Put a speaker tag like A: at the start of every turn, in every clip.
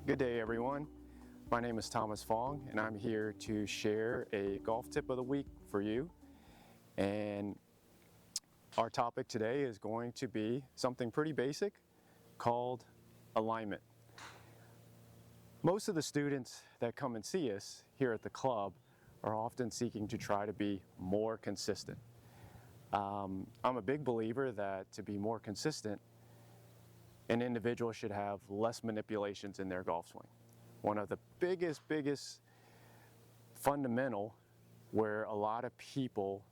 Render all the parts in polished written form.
A: Good day, everyone. My name is Thomas Fong, and I'm here to share a golf tip of the week for you. And our topic today is going to be something pretty basic called alignment. Most of the students that come and see us here at the club are often seeking to try to be more consistent. I'm a big believer that to be more consistent, an individual should have less manipulations in their golf swing. One of the biggest fundamental where a lot of people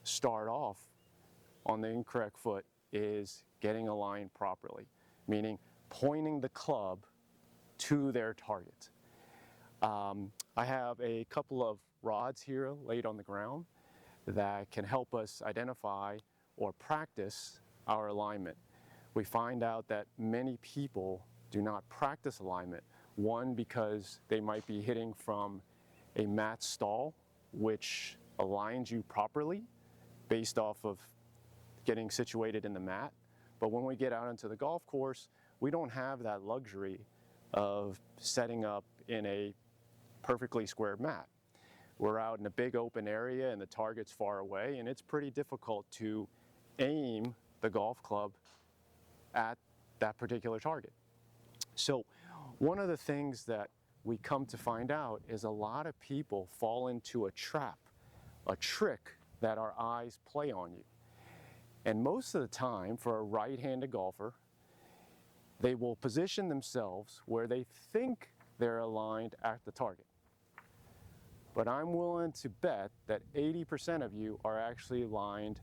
A: start off on the incorrect foot is getting aligned properly, meaning pointing the club to their target. I have a couple of rods here laid on the ground that can help us identify or practice our alignment. We find out that many people do not practice alignment. One, because they might be hitting from a mat stall, which aligns you properly based off of getting situated in the mat. But when we get out into the golf course, we don't have that luxury of setting up in a perfectly squared mat. We're out in a big open area and the target's far away, and it's pretty difficult to aim the golf club at that particular target. So one of the things that we come to find out is a lot of people fall into a trap, a trick that our eyes play on you. And most of the time, for a right-handed golfer, they will position themselves where they think they're aligned at the target. But I'm willing to bet that 80% of you are actually aligned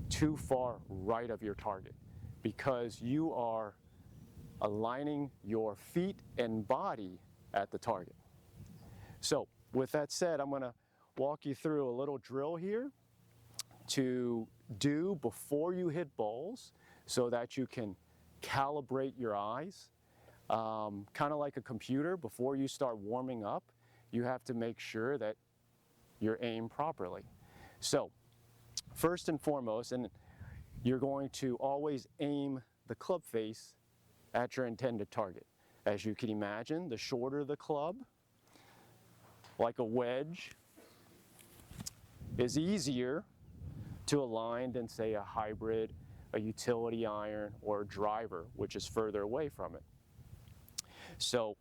A: too far right of your target, because you are aligning your feet and body at the target. So with that said, I'm going to walk you through a little drill here to do before you hit balls so that you can calibrate your eyes. Kind of like a computer, before you start warming up, you have to make sure that you're aimed properly. So first and foremost, and you're going to always aim the club face at your intended target. As you can imagine, the shorter the club, like a wedge, is easier to align than, say, a hybrid, a utility iron, or a driver, which is further away from it. So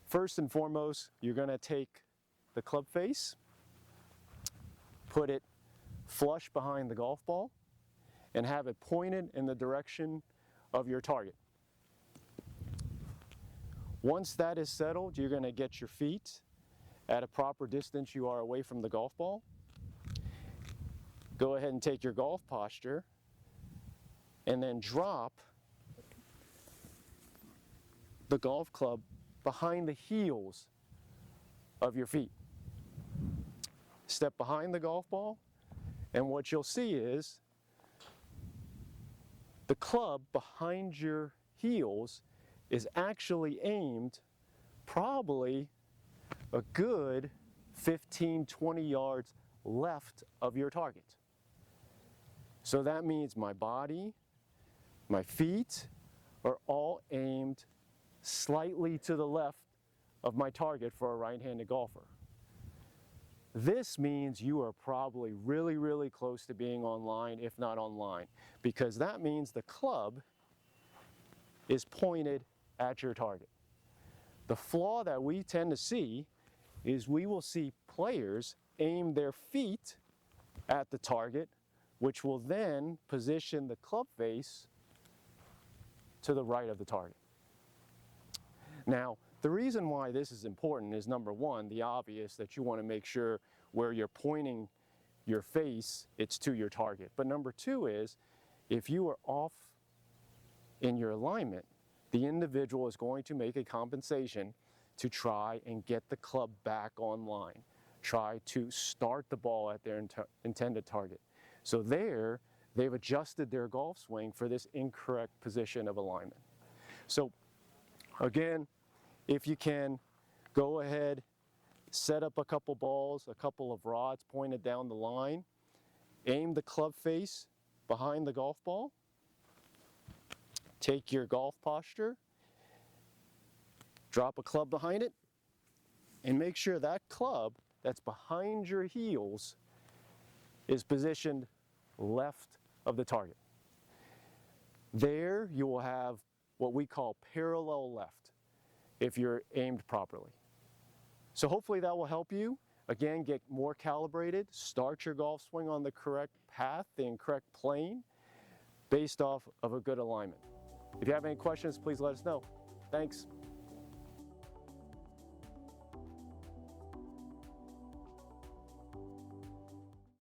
A: first and foremost, you're going to take the club face, put it flush behind the golf ball, and have it pointed in the direction of your target. Once that is settled, you're going to get your feet at a proper distance you are away from the golf ball. Go ahead and take your golf posture and then drop the golf club behind the heels of your feet. Step behind the golf ball, and what you'll see is the club behind your heels is actually aimed probably a good 15-20 yards left of your target. So that means my body, my feet are all aimed slightly to the left of my target for a right-handed golfer. This means you are probably really close to being online, if not online, because that means the club is pointed at your target. The flaw that we tend to see is we will see players aim their feet at the target, which will then position the club face to the right of the target. Now, the reason why this is important is, number one, the obvious, that you want to make sure where you're pointing your face, it's to your target. But number two is, if you are off in your alignment, the individual is going to make a compensation to try and get the club back online, try to start the ball at their intended target. So there, they've adjusted their golf swing for this incorrect position of alignment. So again, if you can, go ahead, set up a couple balls, a couple of rods pointed down the line, aim the club face behind the golf ball, take your golf posture, Drop a club behind it and make sure that club that's behind your heels is positioned left of the target. There you will have what we call parallel left if you're aimed properly. So hopefully that will help you, again, get more calibrated, start your golf swing on the correct path, the correct plane, based off of a good alignment. If you have any questions, please let us know. Thanks.